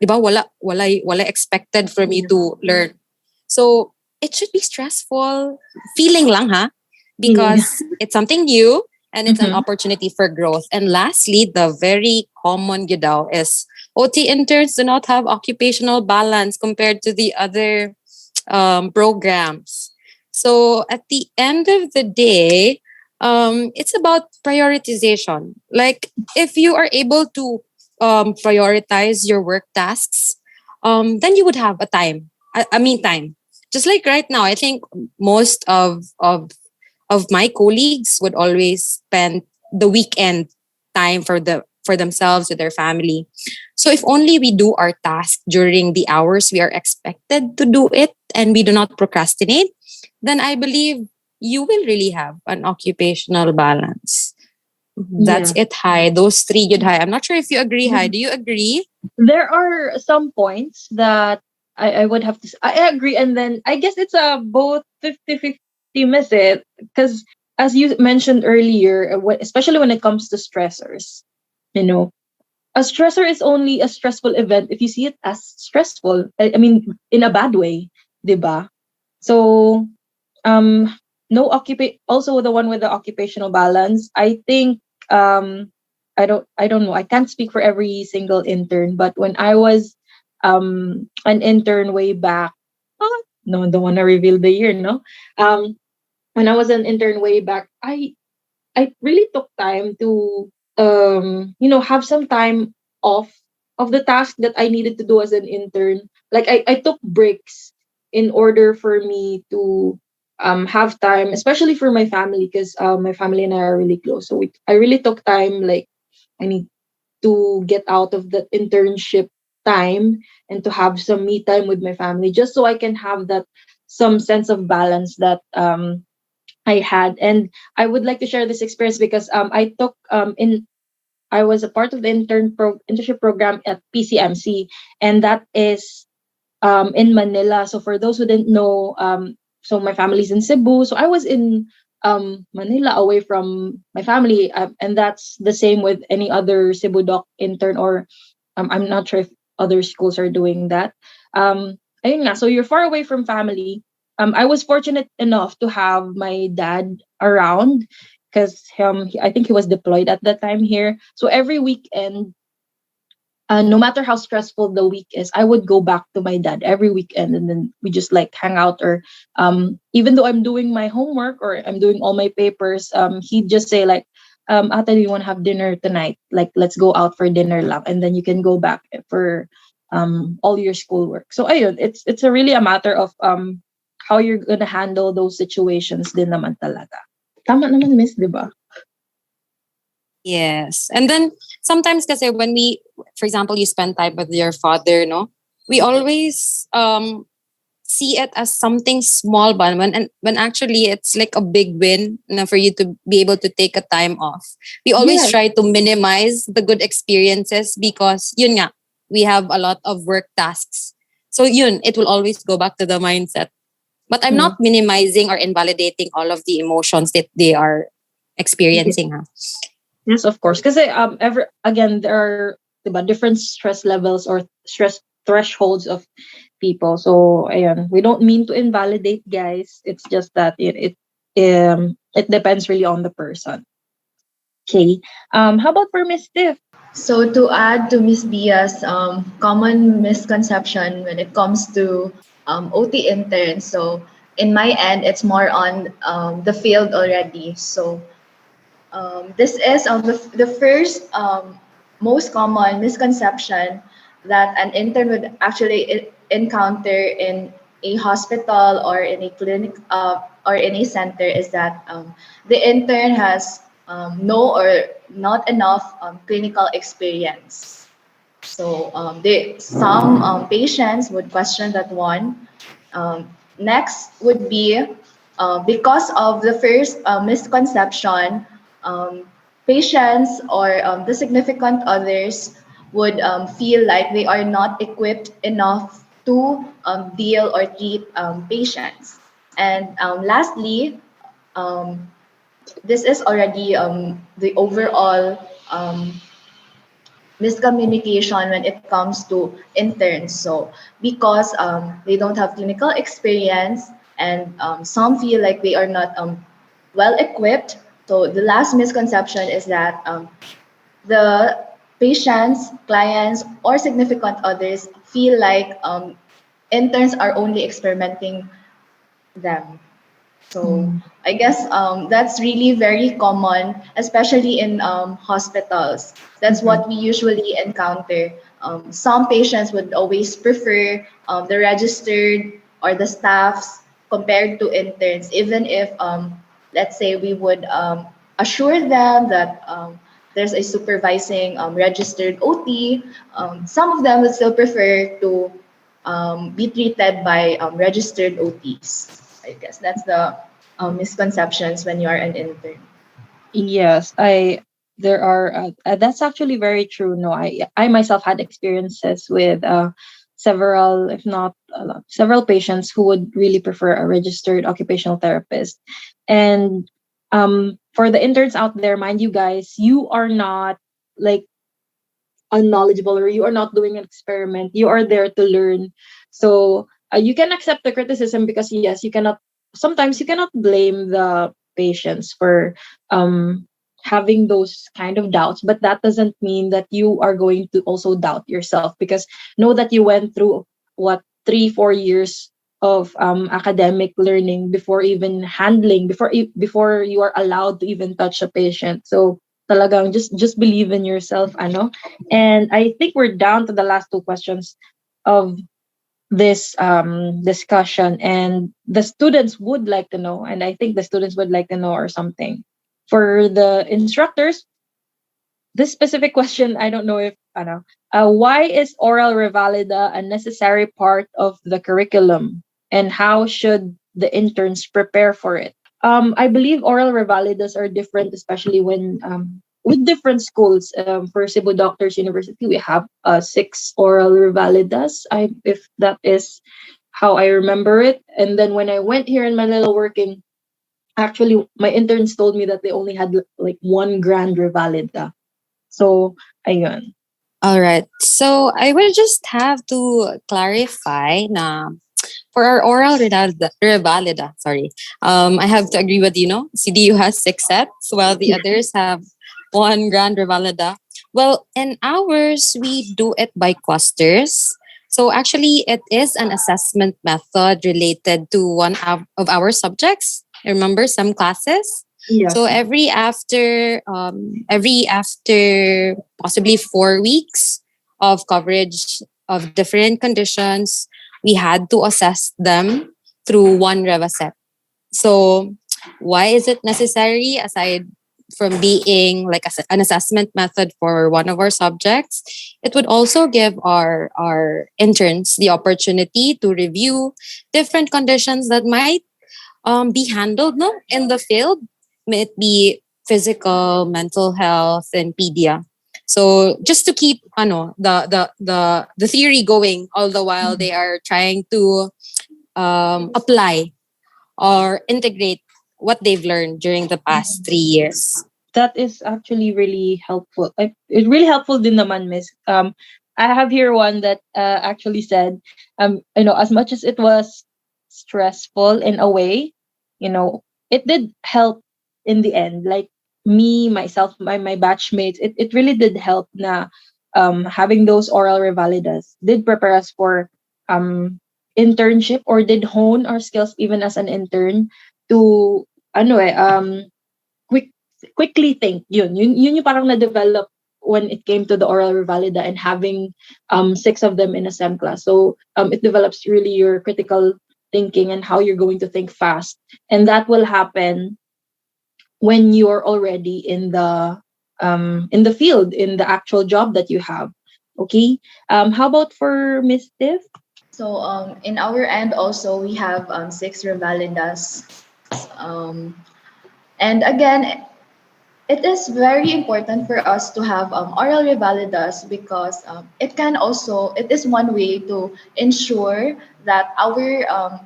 diba, wala expected from you to learn. So it should be stressful, feeling lang ha, Yeah. because it's something new and it's an Mhm. opportunity for growth. And lastly, the very common gidaw is OT interns do not have occupational balance compared to the other programs. So at the end of the day, it's about prioritization. Like if you are able to prioritize your work tasks, then you would have a time. I mean time. Just like right now, I think most of my colleagues would always spend the weekend time for themselves with their family. So if only we do our task during the hours we are expected to do it and we do not procrastinate, then I believe you will really have an occupational balance. That's Yeah. it, Hi. Those three good Hi. I'm not sure if you agree, Hi. Do you agree? There are some points that I would have to I agree, and then I guess it's a both 50-50 method because as you mentioned earlier, especially when it comes to stressors, you know, a stressor is only a stressful event if you see it as stressful. I mean, in a bad way, diba? So, um, no occupation. Also, the one with the occupational balance. I think I don't know. I can't speak for every single intern, but when I was an intern way back, no, don't want to reveal the year, no. Um, when I was an intern way back, I really took time to have some time off of the task that I needed to do as an intern. Like I took breaks in order for me to have time, especially for my family, because my family and I are really close. So I really took time, like I need to get out of the internship time and to have some me time with my family, just so I can have that some sense of balance that I had. And I would like to share this experience because I was a part of the internship program at PCMC, and that is in Manila. So for those who didn't know, so my family's in Cebu, so I was in Manila away from my family, and that's the same with any other Cebu doc intern, or I'm not sure if other schools are doing that. Ayun nga, so you're far away from family. I was fortunate enough to have my dad around because I think he was deployed at that time here. So every weekend, no matter how stressful the week is, I would go back to my dad every weekend, and then we just like hang out. Or even though I'm doing my homework or I'm doing all my papers, he'd just say like, Ate, do you want to have dinner tonight? Like, let's go out for dinner lang, and then you can go back for all your schoolwork. So ayun, it's a really a matter of how you're gonna handle those situations din naman talaga. Tama naman, miss, di ba? Yes. And then sometimes kasi when we, for example, you spend time with your father, no? We always see it as something small but when actually it's like a big win na for you to be able to take a time off. We always Yes. try to minimize the good experiences because yun nga, we have a lot of work tasks. So yun, it will always go back to the mindset. But I'm Mm. not minimizing or invalidating all of the emotions that they are experiencing. Huh? Yes, of course. Because ever again, there are diba, different stress levels or stress thresholds of people. So, ayan, we don't mean to invalidate, guys. It's just that it depends really on the person. Okay. How about for Miss Tiff? So to add to Miss Bia's common misconception when it comes to OT interns, so in my end, it's more on the field already. So this is the first most common misconception that an intern would actually encounter in a hospital or in a clinic or in a center is that the intern has no or not enough clinical experience. So some patients would question that one. Next would be because of the first misconception, um, patients or the significant others would feel like they are not equipped enough to deal or treat patients. And lastly, um, this is already the overall miscommunication when it comes to interns. So because they don't have clinical experience and some feel like they are not well equipped. So the last misconception is that the patients, clients, or significant others feel like interns are only experimenting them. So Mm. I guess that's really very common, especially in hospitals. That's Mhm. what we usually encounter. Some patients would always prefer the registered or the staffs compared to interns, even if, let's say, we would assure them that there's a supervising registered OT. Some of them would still prefer to be treated by registered OTs. I guess that's the misconceptions when you are an intern. Yes, I there are that's actually very true. No, I myself had experiences with several, if not a lot, several patients who would really prefer a registered occupational therapist. And for the interns out there, mind you guys, you are not like unknowledgeable or you are not doing an experiment. You are there to learn. So you can accept the criticism because yes, you cannot. Sometimes you cannot blame the patients for um, having those kind of doubts, but that doesn't mean that you are going to also doubt yourself because know that you went through what 3 4 years of academic learning before even handling before you are allowed to even touch a patient. So talagang just believe in yourself, ano. And I think we're down to the last two questions of this discussion, and the students would like to know, and I think the students would like to know or something. For the instructors, this specific question, I don't know if ano, why is oral revalida a necessary part of the curriculum, and how should the interns prepare for it? I believe oral revalidas are different, especially when with different schools. For Cebu Doctors University, we have six oral revalidas. If that is how I remember it. And then when I went here in Manila working, actually my interns told me that they only had like one grand revalida. So ayun. All right. So I will just have to clarify na for our oral revalida, sorry. I have to agree with you, no? CDU has six sets while the others have one grand revalida. Well, in ours, we do it by clusters. So actually, it is an assessment method related to of our subjects. Remember some classes? So Yes. every after possibly 4 weeks of coverage of different conditions, we had to assess them through one Reva set. So why is it necessary aside from being like an assessment method for one of our subjects? It would also give our interns the opportunity to review different conditions that might be handled no in the field. May it be physical, mental health, and pedia. So just to keep the theory going all the while they are trying to apply or integrate what they've learned during the past 3 years. That is actually really helpful. It's really helpful din naman, Miss. I have here one that actually said, as much as it was stressful in a way, it did help in the end. Like me, myself, my batchmates, it really did help na having those oral revalidas did prepare us for internship or did hone our skills even as an intern to ano quick quickly think yun yung parang na-develop when it came to the oral revalida and having six of them in a SEM class. So it develops really your critical thinking and how you're going to think fast, and that will happen when you're already in the field, in the actual job that you have. Okay. How about for Miss Tiff? So in our end also we have six revalidas. Um, and again, it is very important for us to have oral revalidas because it is one way to ensure that our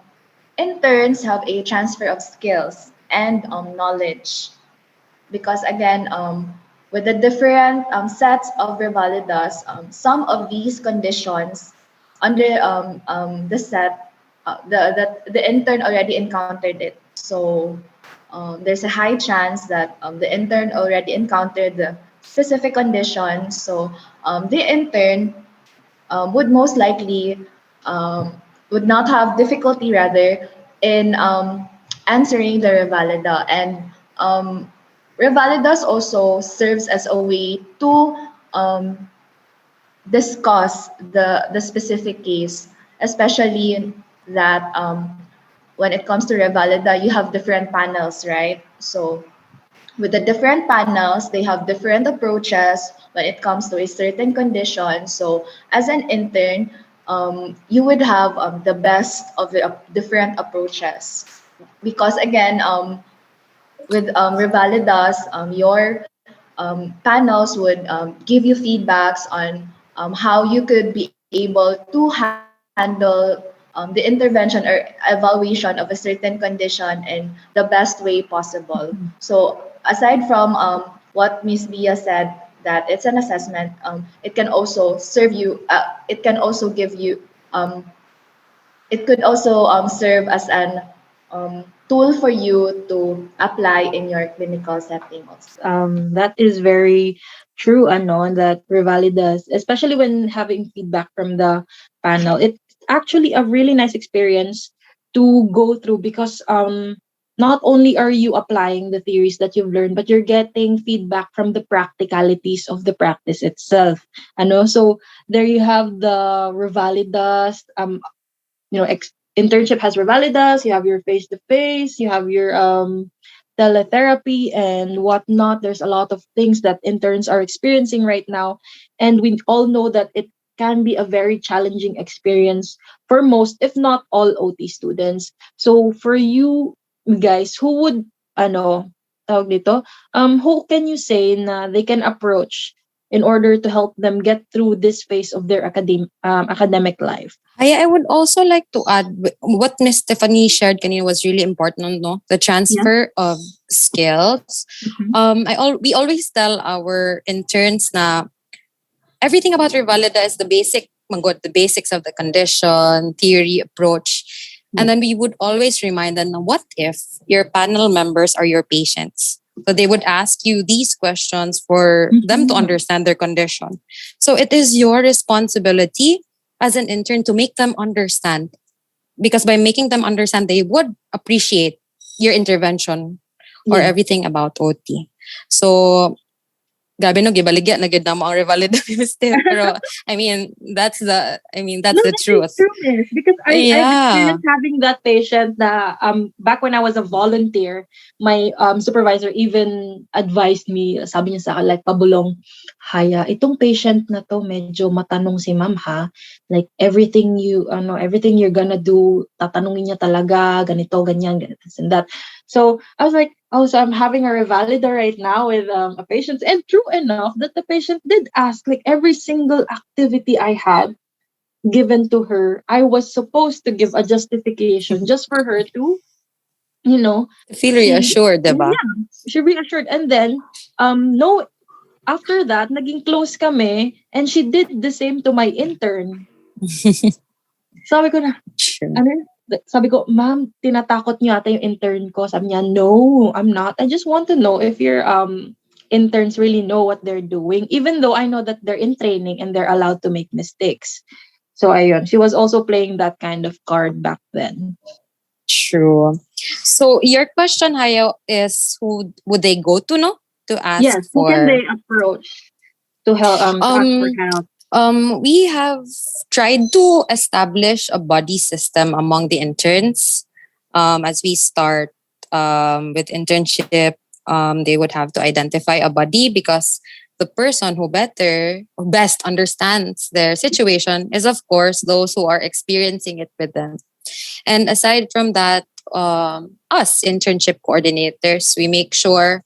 interns have a transfer of skills and knowledge. Because again, with the different sets of revalidas, some of these conditions under the set, the intern already encountered it. So there's a high chance that the intern already encountered the specific conditions. So the intern would most likely um, would not have difficulty rather in answering the revalida, and revalidas also serves as a way to discuss the specific case, especially that when it comes to revalida you have different panels, right? So with the different panels, they have different approaches when it comes to a certain condition. So as an intern, you would have the best of the different approaches. Because again, with Revalidas, your panels would give you feedbacks on how you could be able to handle the intervention or evaluation of a certain condition in the best way possible. So aside from what Miss Bia said, that it's an assessment, it can also serve you, it can also give you, it could also serve as an tool for you to apply in your clinical setting also. That is very true, ano, that revalidas, especially when having feedback from the panel. It's actually a really nice experience to go through because not only are you applying the theories that you've learned, but you're getting feedback from the practicalities of the practice itself. Ano, so there you have the revalidas, internship has revalidas, you have your face to face, you have your teletherapy and whatnot. There's a lot of things that interns are experiencing right now, and we all know that it can be a very challenging experience for most, if not all, OT students. So for you guys, who would tawag dito, who can you say na they can approach in order to help them get through this phase of their academic life? I would also like to add what Miss Stephanie shared kanina was really important, no? The Yeah. transfer of skills. Mhm. We always tell our interns na everything about Revalida is the basics of the condition, theory, approach. And then we would always remind them, what if your panel members are your patients? So they would ask you these questions for them to understand their condition. So it is your responsibility as an intern to make them understand. Because by making them understand, they would appreciate your intervention or Yeah. everything about OT. So grabe no, gibaligya na gid na mo ang revalid Steph. Pero that's No, the that is truth. true, miss. Because I've Yeah. experienced having that patient na back when I was a volunteer, my supervisor even advised me, sabi niya sa akin, like, pabulong, Haya, itong patient na to, medyo matanong si ma'am ha. Like, everything you're gonna do, tatanungin niya talaga, ganito, ganyan, ganito, and that. So, I was like, so I'm having a revalida right now with a patient. And true enough that the patient did ask, like, every single activity I had given to her, I was supposed to give a justification just for her to you know, Feel she, reassured, diba? yeah, she reassured. And then, no, after that, naging close kami, and she did the same to my intern. Sabi ko na, True. ano yun? Sabi ko, ma'am, tinatakot niyo ata yung intern ko. Sabi niya, no, I'm not. I just want to know if your interns really know what they're doing, even though I know that they're in training and they're allowed to make mistakes. So ayun, she was also playing that kind of card back then. True. So your question, Hayo, is who would they go to, no? To ask Yes, who can for they approach to help to ask for um help? we have tried to establish a buddy system among the interns. As we start with internship, they would have to identify a buddy because the person who better or best understands their situation is of course those who are experiencing it with them. And aside from that, us internship coordinators, we make sure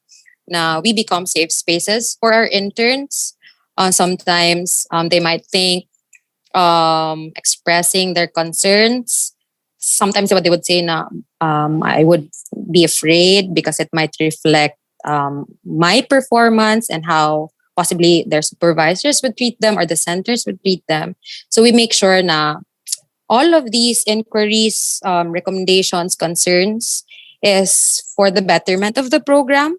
na we become safe spaces for our interns. Sometimes they might think expressing their concerns. Sometimes what they would say na I would be afraid because it might reflect my performance and how possibly their supervisors would treat them or the centers would treat them. So we make sure na all of these inquiries, recommendations, concerns is for the betterment of the program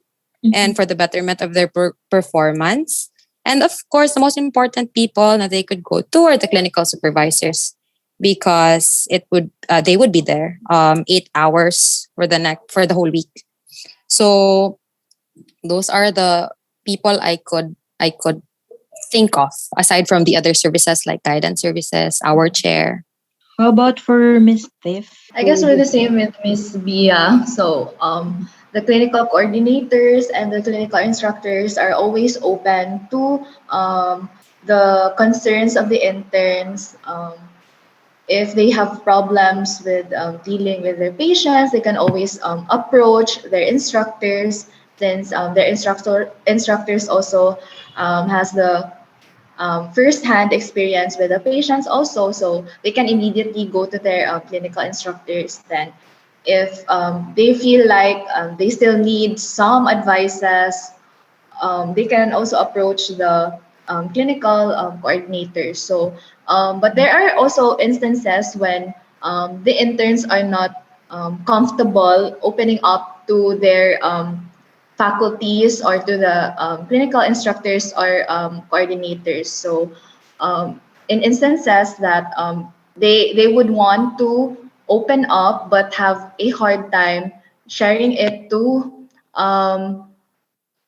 and Mhm. for the betterment of their performance. And of course, the most important people that they could go to are the clinical supervisors because it would they would be there 8 hours for the whole week. So those are the people I could think of aside from the other services like guidance services, our chair. How about for Miss Tiff? I guess we're the same with Miss Bia. So the clinical coordinators and the clinical instructors are always open to the concerns of the interns. If they have problems with dealing with their patients, they can always approach their instructors. Since their instructors also has the first-hand experience with the patients also, so they can immediately go to their clinical instructors then if they feel like they still need some advices. They can also approach the clinical coordinators. So, but there are also instances when the interns are not comfortable opening up to their faculties or to the clinical instructors or coordinators. So, in instances that they would want to open up but have a hard time sharing it to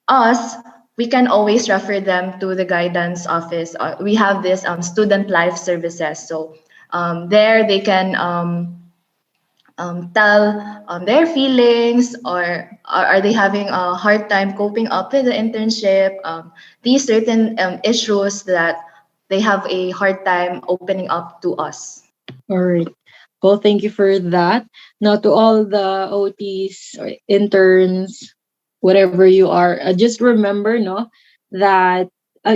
us, we can always refer them to the guidance office. We have this student life services. So there they can tell their feelings, or are they having a hard time coping up with the internship, these certain issues that they have a hard time opening up to us. All right. Well, thank you for that. Now, to all the OTs or interns, whatever you are, just remember, no, that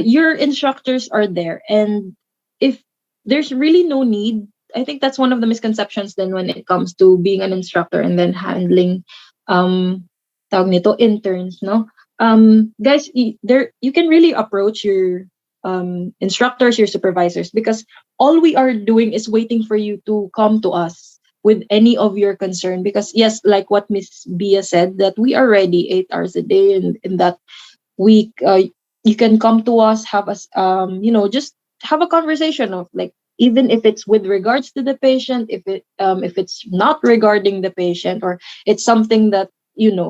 your instructors are there, and if there's really no need, I think that's one of the misconceptions. Then, when it comes to being an instructor and then handling, tawag nito interns, no, guys, there you can really approach your instructors, your supervisors, because all we are doing is waiting for you to come to us with any of your concern. Because yes, like what Miss Bia said, that we are ready 8 hours a day, and in that week, you can come to us, have us, just have a conversation of, like, even if it's with regards to the patient, if it's not regarding the patient, or it's something that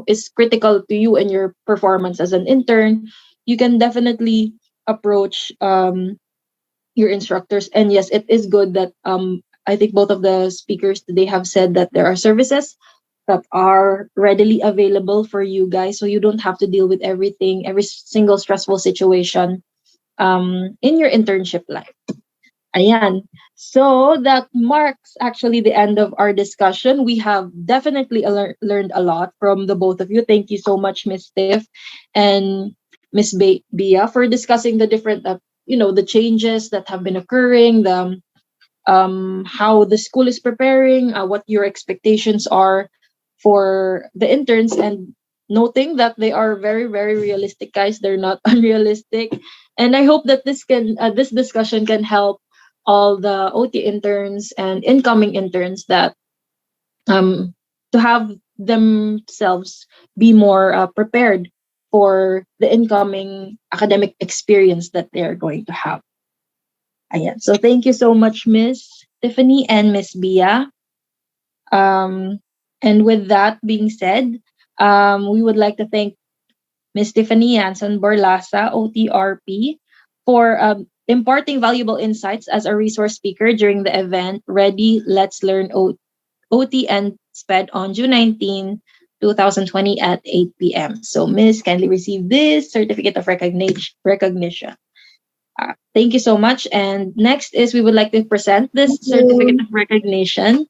is critical to you and your performance as an intern, you can definitely approach your instructors. And yes, it is good that I think both of the speakers today have said that there are services that are readily available for you guys, so you don't have to deal with every single stressful situation in your internship life. Ayan. So that marks actually the end of our discussion. We have definitely learned a lot from the both of you. Thank you so much, Miss Tiff and Miss Bia, for discussing the different, the changes that have been occurring, how the school is preparing, what your expectations are for the interns, and noting that they are very, very realistic, guys. They're not unrealistic. And I hope that this discussion can help all the OT interns and incoming interns that um to have themselves be more prepared for the incoming academic experience that they're going to have. Ayan. So thank you so much, Miss Tiffany and Miss Bia. Um, and with that being said, we would like to thank Miss Tiffany Yanson Borlasa, OTRP, for imparting valuable insights as a resource speaker during the event Ready, Let's Learn OT and SPED on June 19, 2020 at 8 p.m. So, Miss, kindly receive this certificate of recognition. Thank you so much. And next is we would like to present this Thank certificate you. of recognition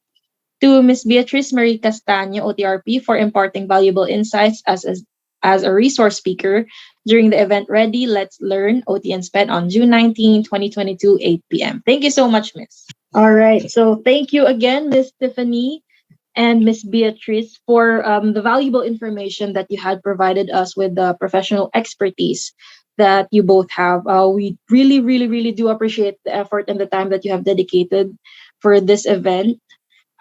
to Ms. Beatrice Marie Castaño, OTRP, for imparting valuable insights as a resource speaker during the event Ready, Let's Learn OT and SPED on June 19, 2022, 8 p.m. Thank you so much, Miss. All right. So thank you again, Miss Tiffany and Miss Beatrice, for the valuable information that you had provided us with the professional expertise that you both have. We really, really, really do appreciate the effort and the time that you have dedicated for this event.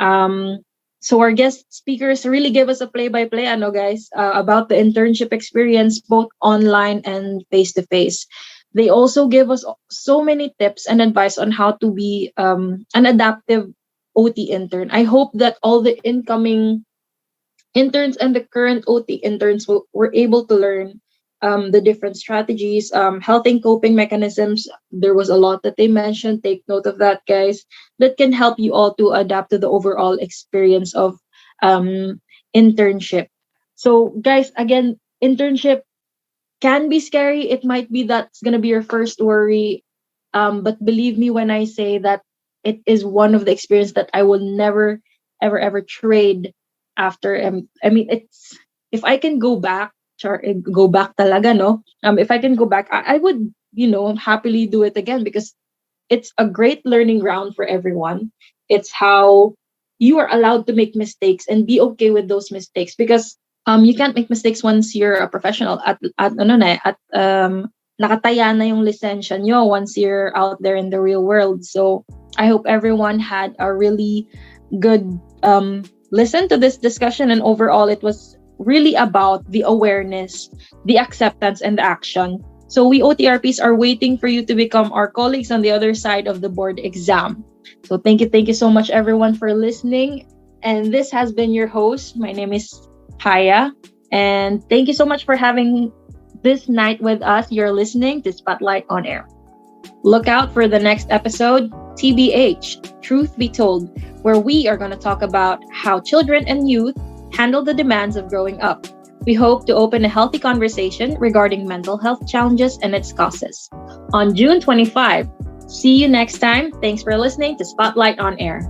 Um, so our guest speakers really gave us a play-by-play, guys, about the internship experience, both online and face-to-face. They also gave us so many tips and advice on how to be an adaptive OT intern. I hope that all the incoming interns and the current OT interns were able to learn the different strategies, healthy coping mechanisms. There was a lot that they mentioned. Take note of that, guys. That can help you all to adapt to the overall experience of internship. So, guys, again, internship can be scary. It might be that's gonna be your first worry, but believe me when I say that it is one of the experience that I will never, ever, ever trade after. I mean, it's if I can go back, go back talaga, no. If I can go back, I would, happily do it again because it's a great learning ground for everyone. It's how you are allowed to make mistakes and be okay with those mistakes because you can't make mistakes once you're a professional at ano na at nakataya na yung lisensya nyo once you're out there in the real world. So I hope everyone had a really good listen to this discussion, and overall it was really about the awareness, the acceptance, and the action. So we OTRPs are waiting for you to become our colleagues on the other side of the board exam. So thank you so much everyone for listening. And this has been your host. My name is Haya. And thank you so much for having this night with us. You're listening to Spotlight on Air. Look out for the next episode, TBH, Truth Be Told, where we are going to talk about how children and youth handle the demands of growing up. We hope to open a healthy conversation regarding mental health challenges and its causes. On June 25, see you next time. Thanks for listening to Spotlight on Air.